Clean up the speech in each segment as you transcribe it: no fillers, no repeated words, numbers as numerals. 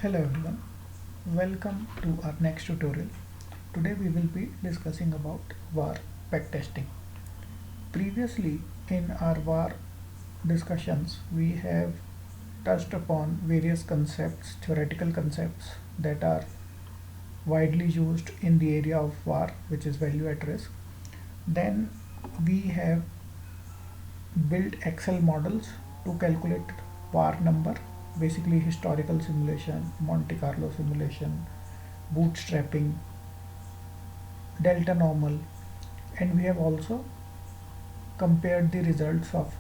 Hello everyone, welcome to our next tutorial. Today we will be discussing about VAR backtesting. Previously in our VAR discussions we have touched upon various concepts, theoretical concepts that are widely used in the area of VAR, which is value at risk. Then we have built Excel models to calculate VAR number, basically historical simulation, Monte Carlo simulation, bootstrapping, delta normal, and we have also compared the results of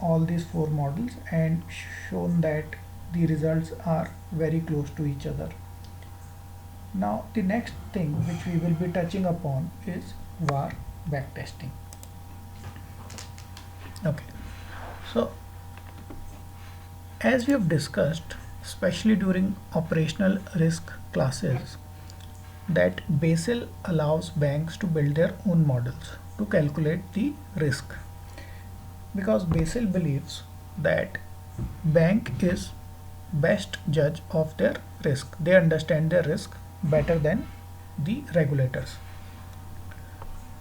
all these four models and shown that the results are very close to each other. Now the next thing which we will be touching upon is VAR backtesting. Okay, so as we have discussed, especially during operational risk classes, that Basel allows banks to build their own models to calculate the risk, because Basel believes that bank is best judge of their risk. They understand their risk better than the regulators.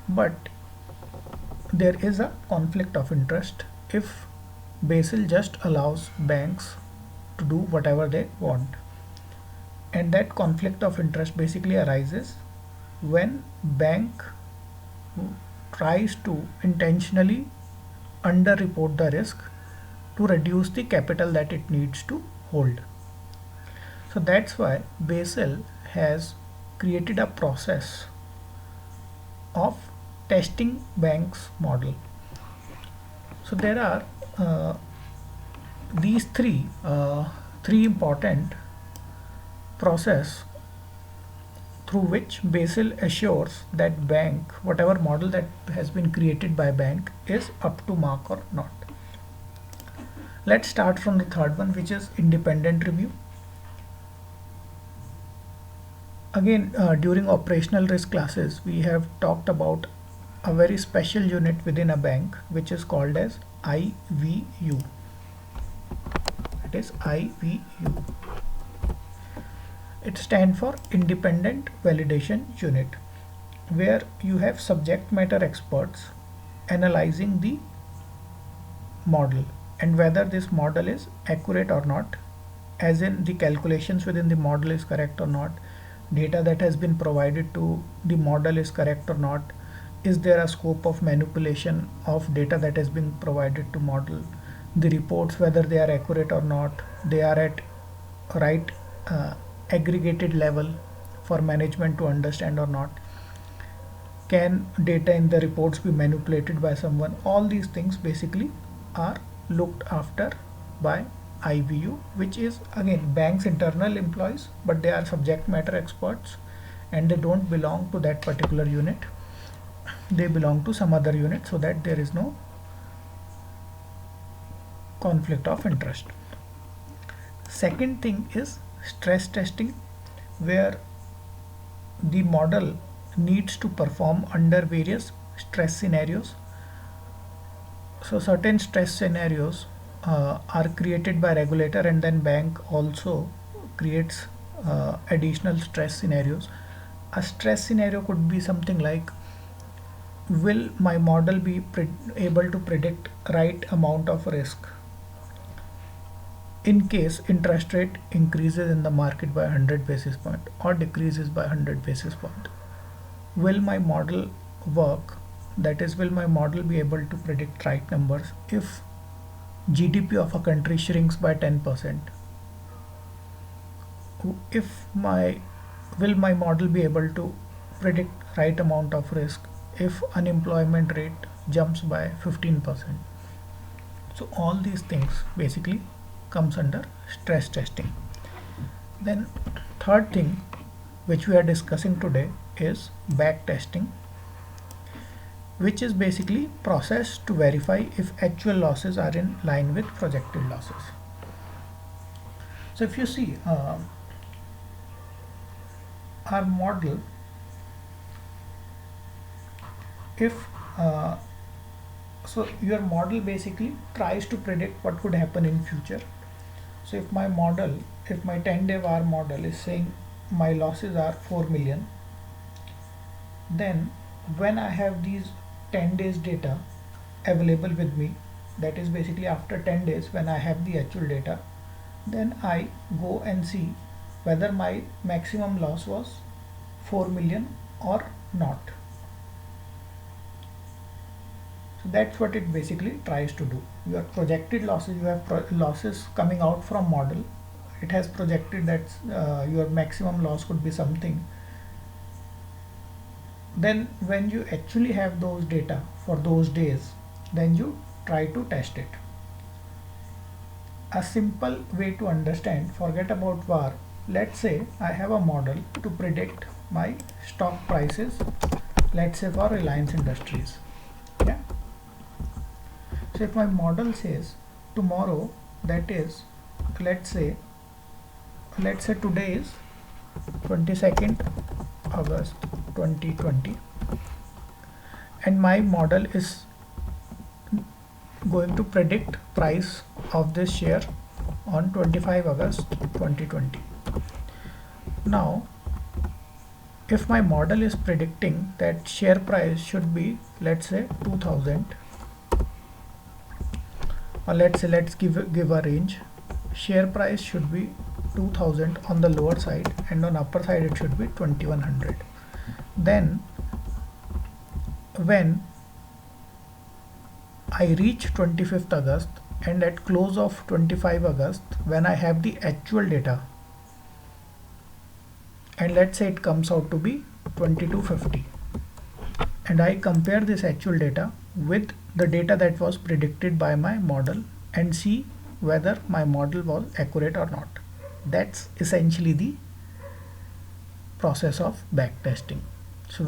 But there is a conflict of interest if Basel just allows banks to do whatever they want. And that conflict of interest basically arises when bank tries to intentionally underreport the risk to reduce the capital that it needs to hold. So that's why Basel has created a process of testing banks model. So there are these three important process through which Basel assures that bank, whatever model that has been created by bank, is up to mark or not. Let's start from the third one, which is independent review. Again, during operational risk classes, we have talked about a very special unit within a bank, which is called as IVU. It is IVU. It stands for Independent Validation Unit, where you have subject matter experts analyzing the model and whether this model is accurate or not, as in the calculations within the model is correct or not, data that has been provided to the model is correct or not, is there a scope of manipulation of data that has been provided to model, the reports whether they are accurate or not, they are at right aggregated level for management to understand or not, can data in the reports be manipulated by someone. All these things basically are looked after by IVU, which is again bank's internal employees, but they are subject matter experts and they don't belong to that particular unit. They belong to some other unit, so that there is no conflict of interest. Second thing is stress testing, where the model needs to perform under various stress scenarios. So certain stress scenarios are created by regulator, and then bank also creates additional stress scenarios. A stress scenario could be something like, will my model be able to predict right amount of risk in case interest rate increases in the market by 100 basis point or decreases by 100 basis point? Will my model work? That is, will my model be able to predict right numbers if GDP of a country shrinks by 10%? If my Will my model be able to predict right amount of risk if unemployment rate jumps by 15%? So all these things basically comes under stress testing. Then third thing which we are discussing today is back testing, which is basically process to verify if actual losses are in line with projected losses. So if you see our model, if so your model basically tries to predict what could happen in future. So if my model, if my 10-day VAR model is saying my losses are 4 million, then when I have these 10 days data available with me, that is basically after 10 days when I have the actual data, then I go and see whether my maximum loss was 4 million or not. So that's what it basically tries to do. Your projected losses, you have losses coming out from model. It has projected that your maximum loss could be something. Then when you actually have those data for those days, then you try to test it. A simple way to understand, forget about VAR. Let's say I have a model to predict my stock prices, let's say for Reliance Industries. Yeah. So if my model says tomorrow, that is, let's say today is 22nd August 2020, and my model is going to predict price of this share on 25 August 2020. Now if my model is predicting that share price should be, let's say 2000, or let's give a range. Share price should be 2000 on the lower side, and on upper side it should be 2100. Then when I reach 25th August and at close of 25 August, when I have the actual data, and let's say it comes out to be 2250, and I compare this actual data with the data that was predicted by my model and see whether my model was accurate or not. That's essentially the process of backtesting. So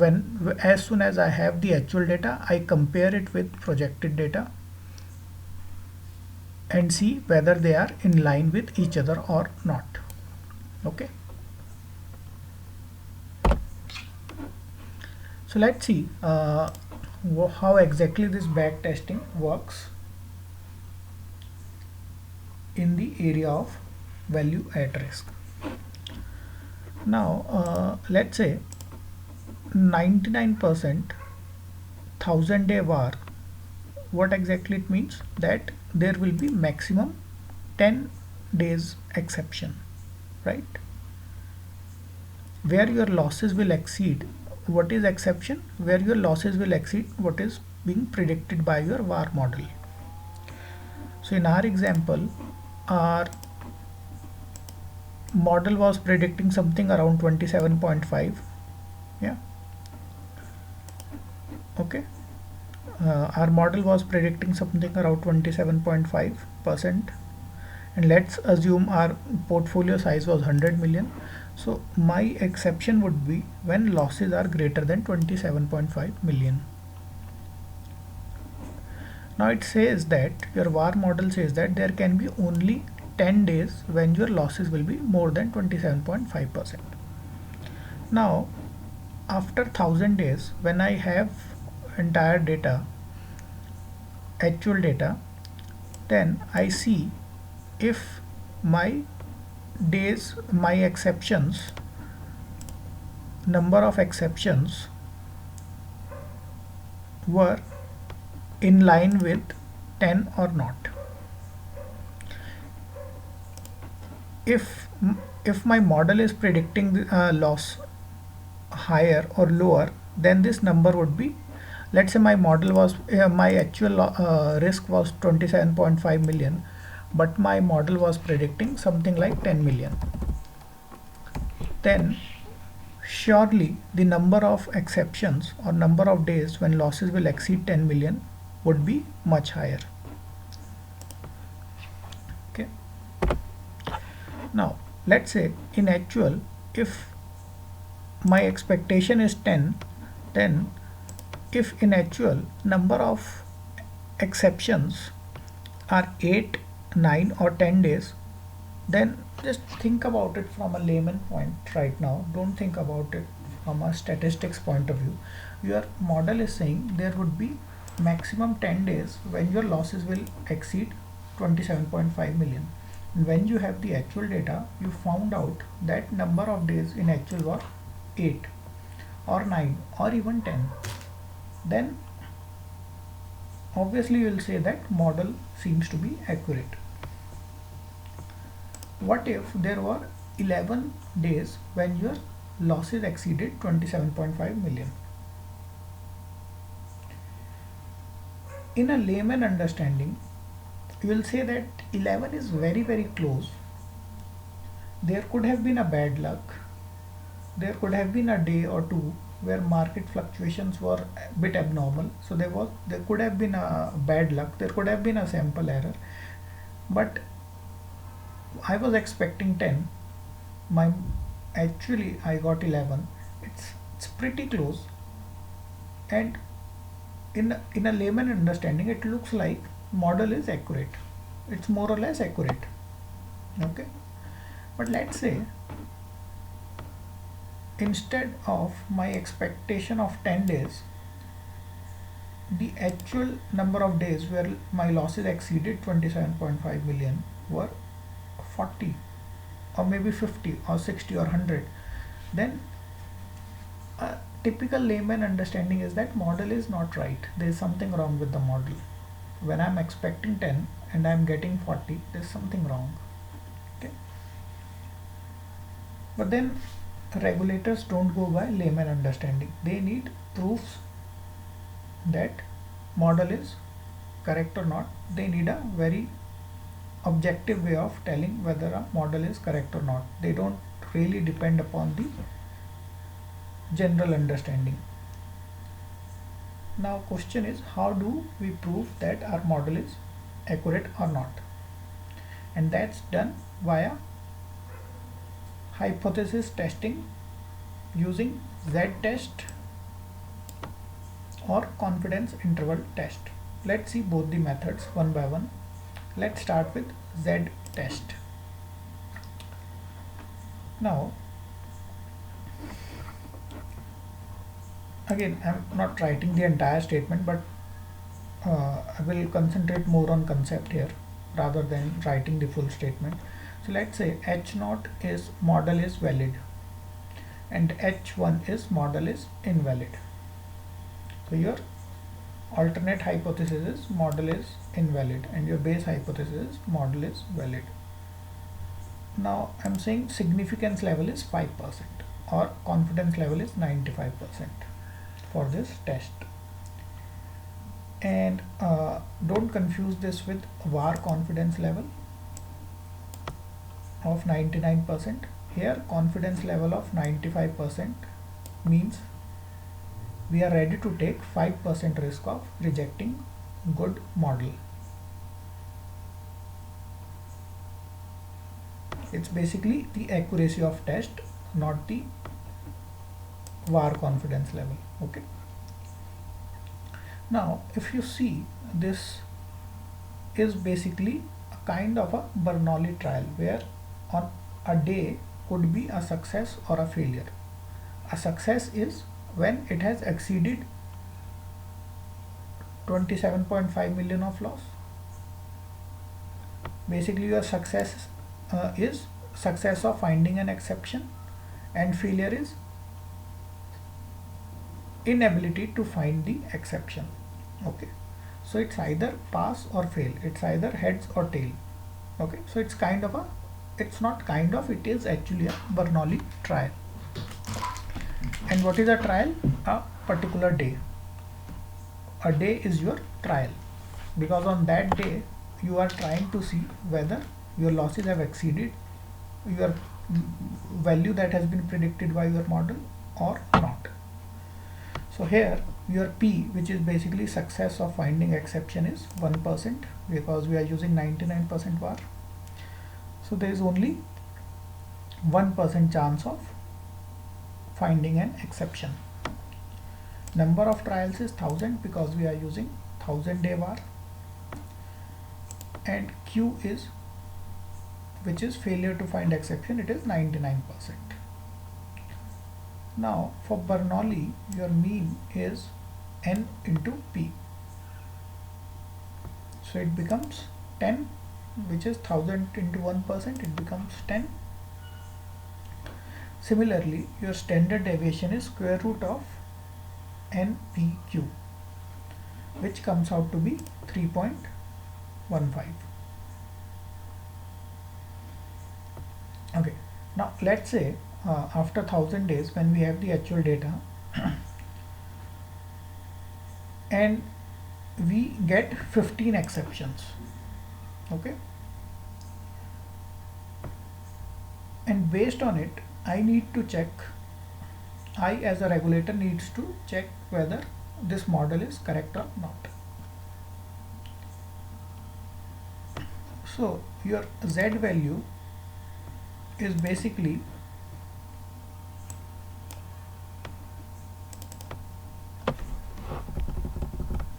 as soon as I have the actual data, I compare it with projected data and see whether they are in line with each other or not. Okay. So let's see how exactly this backtesting works in the area of value at risk. Now let's say 99% 1000-day VAR. What exactly it means? That there will be maximum 10 days exception, right? Where your losses will exceed. What is exception? Where your losses will exceed what is being predicted by your VAR model. So in our example, our model was predicting something around 27.5. Yeah. Okay. Our model was predicting something around 27.5%, and let's assume our portfolio size was 100 million. So my exception would be when losses are greater than 27.5 million. Now it says that your VAR model says that there can be only 10 days when your losses will be more than 27.5%. Now after 1000 days, when I have entire data, actual data, then I see if my days, my exceptions, number of exceptions were in line with 10 or not. If my model is predicting the loss higher or lower, then this number would be, let's say my model was my actual risk was 27.5 million, but my model was predicting something like 10 million. Then surely the number of exceptions or number of days when losses will exceed 10 million would be much higher. Okay. Now let's say in actual, if my expectation is 10, then if in actual number of exceptions are 8, 9 or 10 days, then just think about it from a layman point right now. Don't think about it from a statistics point of view. Your model is saying there would be maximum 10 days when your losses will exceed 27.5 million. When you have the actual data, you found out that number of days in actual were 8 or 9 or even 10, then obviously you will say that model seems to be accurate. What if there were 11 days when your losses exceeded 27.5 million? In a layman understanding, you will say that 11 is very close. There could have been a bad luck. There could have been a day or two where market fluctuations were a bit abnormal. So there could have been a bad luck. There could have been a sample error. But I was expecting 10. Actually I got 11. It's pretty close. And in a layman understanding, it looks like model is accurate. It's more or less accurate. Okay. But let's say instead of my expectation of 10 days, the actual number of days where my losses exceeded 27.5 million were 40 or maybe 50 or 60 or 100, then a typical layman understanding is that model is not right. There is something wrong with the model. When I'm expecting 10 and I'm getting 40, there's something wrong. Okay. But then regulators don't go by layman understanding. They need proofs that model is correct or not. They need a very objective way of telling whether a model is correct or not. They don't really depend upon the general understanding. Now question is, how do we prove that our model is accurate or not? And that's done via hypothesis testing using z-test or confidence interval test. Let's see both the methods one by one. Let's start with z-test. Now again, I'm not writing the entire statement, but I will concentrate more on concept here rather than writing the full statement. So let's say H0 is model is valid and H1 is model is invalid. So your alternate hypothesis is model is invalid and your base hypothesis is model is valid. Now I'm saying significance level is 5% or confidence level is 95% for this test. And don't confuse this with VAR confidence level of 99%. Here confidence level of 95% means we are ready to take 5% risk of rejecting good model. It's basically the accuracy of test, not the VAR confidence level. Okay. Now if you see, this is basically a kind of a Bernoulli trial where on a day could be a success or a failure. A success is when it has exceeded 27.5 million of loss. Basically your success is success of finding an exception, and failure is inability to find the exception. Okay, so it's either pass or fail, it's either heads or tail. Okay, so it's kind of a, it's not kind of, it is actually a Bernoulli trial. And what is a trial? A particular day. A day is your trial, because on that day you are trying to see whether your losses have exceeded your value that has been predicted by your model or not. So here your P, which is basically success of finding exception, is 1% because we are using 99% VAR. So there is only 1% chance of finding an exception. Number of trials is 1000 because we are using 1000-day VAR. And Q is, which is failure to find exception, it is 99%. Now for Bernoulli, your mean is N into P. So it becomes 10 which is 1000 into 1%, it becomes 10. Similarly, your standard deviation is square root of NPQ, which comes out to be 3.15. Okay, now let's say after 1000 days, when we have the actual data and we get 15 exceptions, okay, and based on it I need to check, I as a regulator needs to check whether this model is correct or not. So your Z value is basically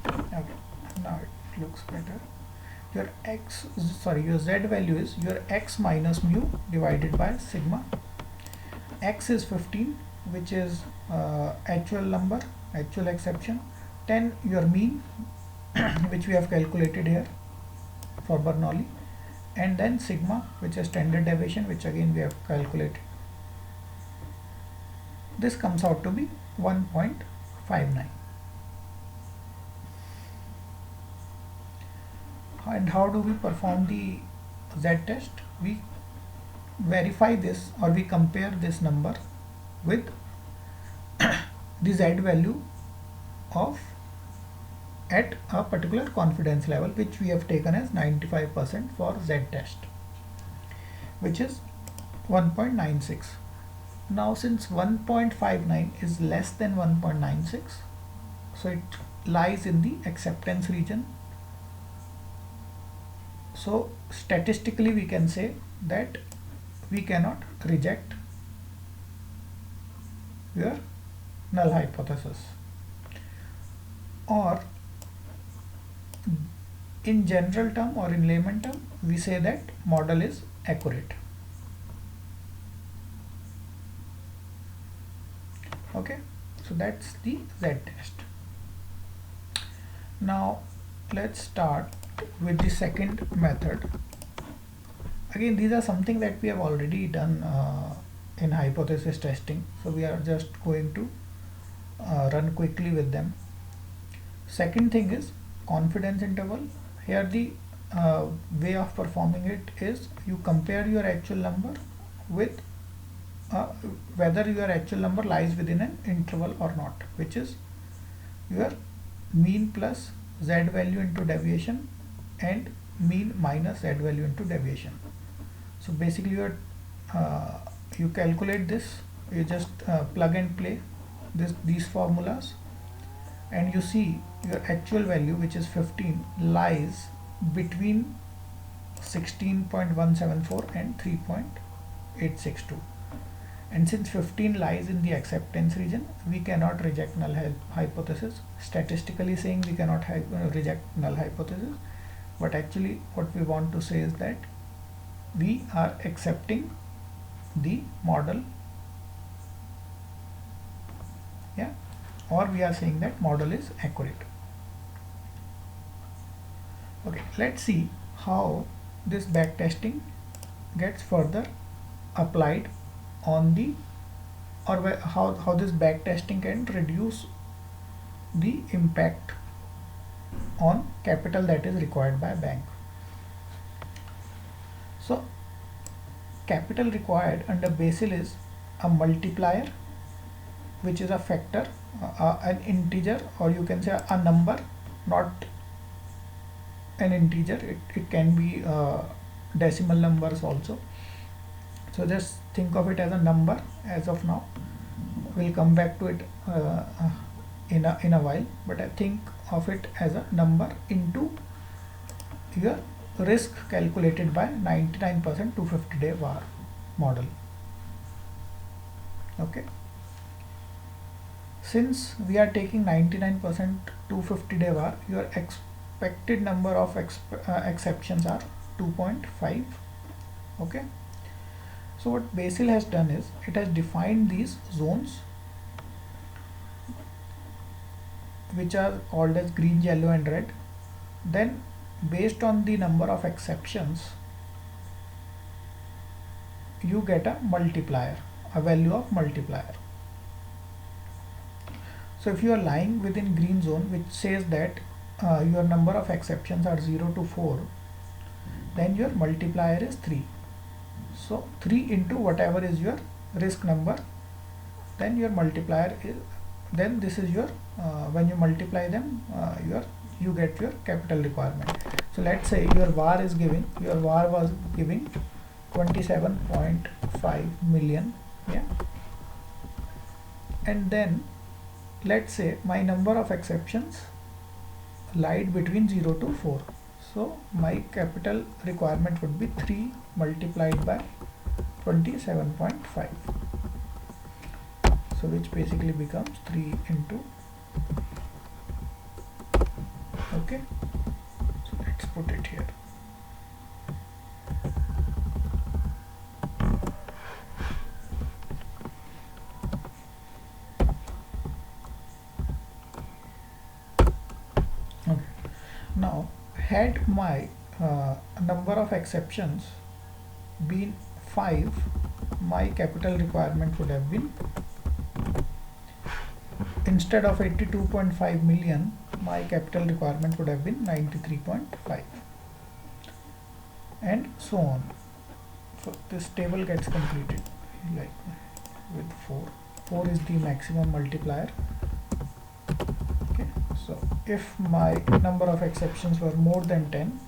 okay, now it looks better. Your your Z value is your X minus mu divided by sigma. X is 15, which is actual number, actual exception. 10 your mean which we have calculated here for Bernoulli, and then sigma, which is standard deviation, which again we have calculated. This comes out to be 1.59. And how do we perform the Z test? We verify this, or we compare this number with the Z value of at a particular confidence level, which we have taken as 95% for Z test, which is 1.96. Now since 1.59 is less than 1.96, so it lies in the acceptance region. So statistically we can say that we cannot reject your null hypothesis, or in general term or in layman term we say that model is accurate. Okay, so that's the Z test. Now let's start with the second method. Again, these are something that we have already done in hypothesis testing, so we are just going to run quickly with them. Second thing is confidence interval. Here the way of performing it is you compare your actual number with whether your actual number lies within an interval or not, which is your mean plus Z value into deviation and mean minus Z value into deviation. So basically you calculate this, you just plug and play these formulas, and you see your actual value, which is 15, lies between 16.174 and 3.862. And since 15 lies in the acceptance region, we cannot reject null hypothesis. Statistically saying, we cannot reject null hypothesis, but actually what we want to say is that we are accepting the model, yeah, or we are saying that model is accurate. Okay, let's see how this backtesting gets further applied on the, or how this backtesting can reduce the impact on capital that is required by a bank. So capital required under Basel is a multiplier, which is a factor, an integer, or you can say a number, not an integer. It can be decimal numbers also. So just think of it as a number as of now. We'll come back to it in a while, but I think of it as a number into your risk calculated by 99% 250-day VAR model. Okay. Since we are taking 99% 250-day VAR, your expected number of exceptions are 2.5. Okay. So what Basel has done is it has defined these zones, which are called as green, yellow and red. Then based on the number of exceptions, you get a multiplier, a value of multiplier. So if you are lying within green zone, which says that your number of exceptions are 0 to 4, then your multiplier is 3. So 3 into whatever is your risk number, then your multiplier is, then this is your when you multiply them, you get your capital requirement. So let's say your VAR was giving 27.5 million, yeah, and then let's say my number of exceptions lied between 0 to 4. So my capital requirement would be 3 multiplied by 27.5. So which basically becomes 3 into, okay, so let's put it here. Okay. Now had my number of exceptions been 5, my capital requirement would have been, instead of 82.5 million, my capital requirement would have been 93.5, and so on. So this table gets completed like with 4. 4 is the maximum multiplier. Okay, so if my number of exceptions were more than 10,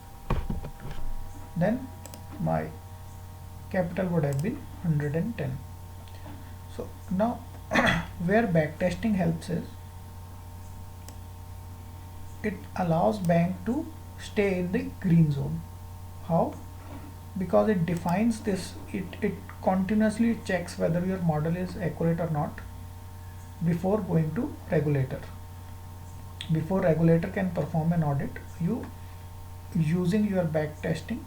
then my capital would have been 110. So now where backtesting helps is, it allows bank to stay in the green zone. How? Because it defines this, it continuously checks whether your model is accurate or not before going to regulator. Before regulator can perform an audit, you, using your back testing,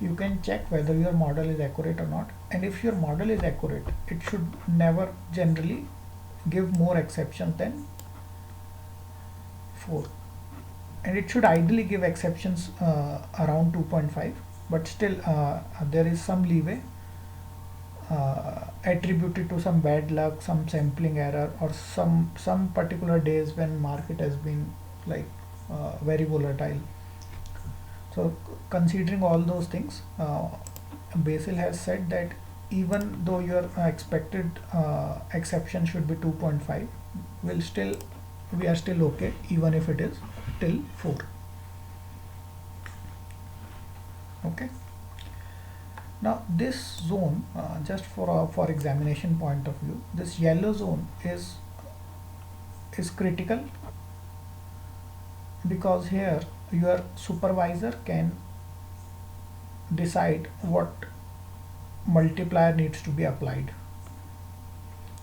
you can check whether your model is accurate or not. And if your model is accurate, it should never generally give more exceptions than 4, and it should ideally give exceptions around 2.5, but still there is some leeway attributed to some bad luck, some sampling error, or some particular days when market has been like very volatile. So considering all those things, Basil has said that even though your expected exception should be 2.5, we are still okay even if it is till 4. Okay. Now this zone, just for examination point of view, this yellow zone is critical, because here your supervisor can decide what multiplier needs to be applied.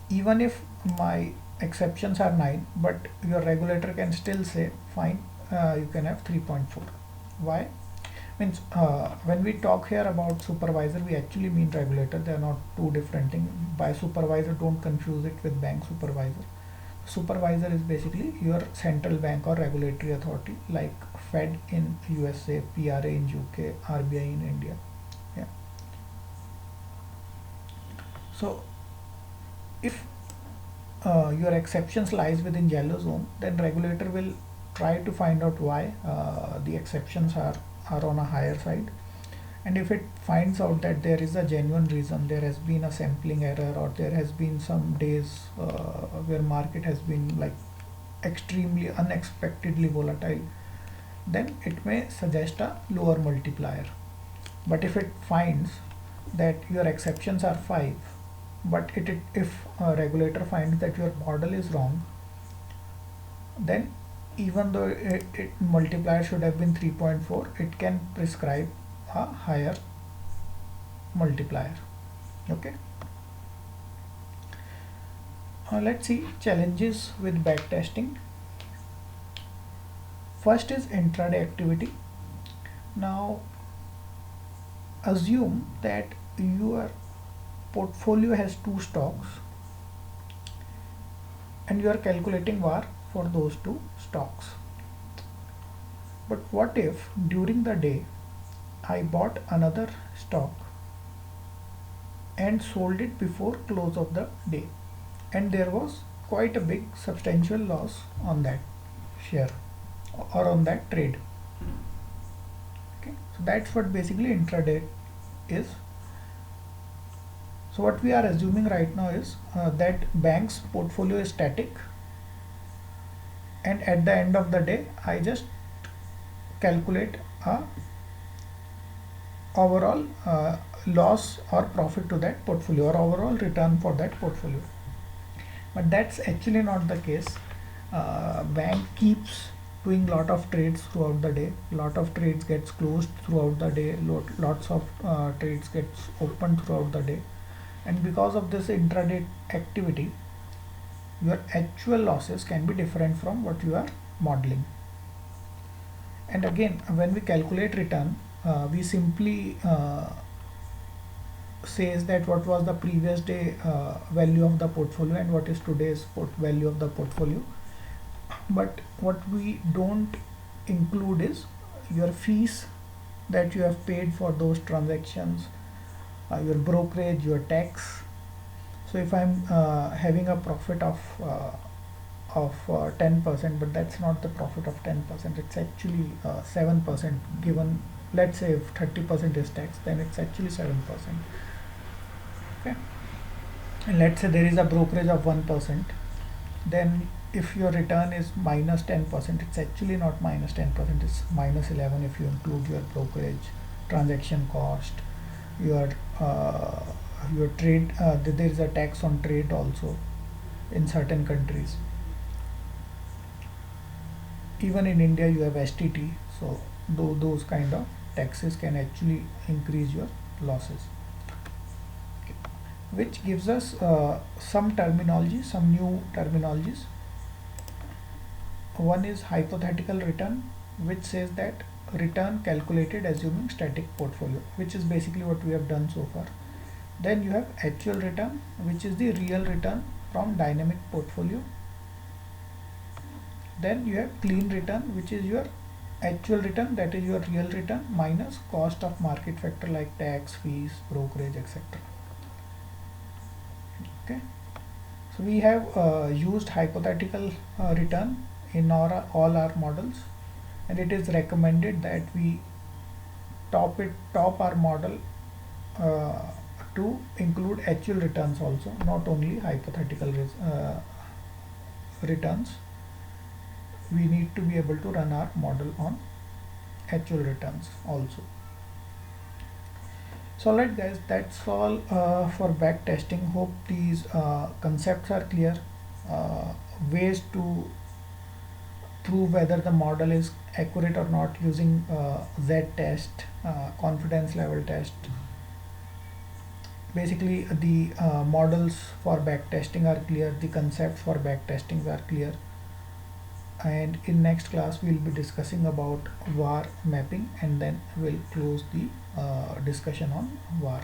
Even if my exceptions are 9, but your regulator can still say fine, you can have 3.4. Why? Means when we talk here about supervisor, we actually mean regulator. They are not two different things. By supervisor, don't confuse it with bank supervisor. Supervisor is basically your central bank or regulatory authority, like Fed in USA, PRA in UK, RBI in India. Yeah. So if your exceptions lies within yellow zone, then regulator will try to find out why the exceptions are on a higher side. And if it finds out that there is a genuine reason, there has been a sampling error, or there has been some days where market has been like extremely unexpectedly volatile, then it may suggest a lower multiplier. But if it finds that your exceptions are 5, but if a regulator finds that your model is wrong, then even though it multiplier should have been 3.4, it can prescribe a higher multiplier. Okay. Let's see challenges with backtesting. First is intraday activity. Now assume that your portfolio has 2 stocks and you are calculating VAR for those 2 stocks. But what if during the day I bought another stock and sold it before close of the day, and there was quite a big substantial loss on that share or on that trade? Okay, so that's what basically intraday is. So what we are assuming right now is that bank's portfolio is static, and at the end of the day I just calculate a overall loss or profit to that portfolio or overall return for that portfolio. But that's actually not the case. Bank keeps doing lot of trades throughout the day. Lot of trades gets closed throughout the day. Lots of trades gets opened throughout the day, and because of this intraday activity, your actual losses can be different from what you are modeling. And again, when we calculate return, we simply says that what was the previous day value of the portfolio and what is today's value of the portfolio. But what we don't include is your fees that you have paid for those transactions, your brokerage, your tax. So if I'm having a profit of 10%, but that's not the profit of 10%, it's actually 7%. Given, let's say if 30% is tax, then it's actually 7%. Okay, and let's say there is a brokerage of 1%, then if your return is minus 10%, it's actually not minus 10%, it's minus 11 if you include your brokerage, transaction cost, your trade. There is a tax on trade also in certain countries. Even in India you have STT, so those kind of taxes can actually increase your losses. Which gives us some terminology, some new terminologies. One is hypothetical return, which says that return calculated assuming static portfolio, which is basically what we have done so far. Then you have actual return, which is the real return from dynamic portfolio. Then you have clean return, which is your actual return, that is your real return minus cost of market factor like tax, fees, brokerage, etc. Okay, so we have used hypothetical return in all our models, and it is recommended that we top our model to include actual returns also, not only hypothetical returns. We need to be able to run our model on actual returns also. So alright guys, that's all for back testing. Hope these concepts are clear. Ways to prove whether the model is accurate or not using Z-test, confidence level test. Basically the models for back testing are clear, the concepts for back testing are clear. And in next class we'll be discussing about VAR mapping, and then we'll close the discussion on VAR.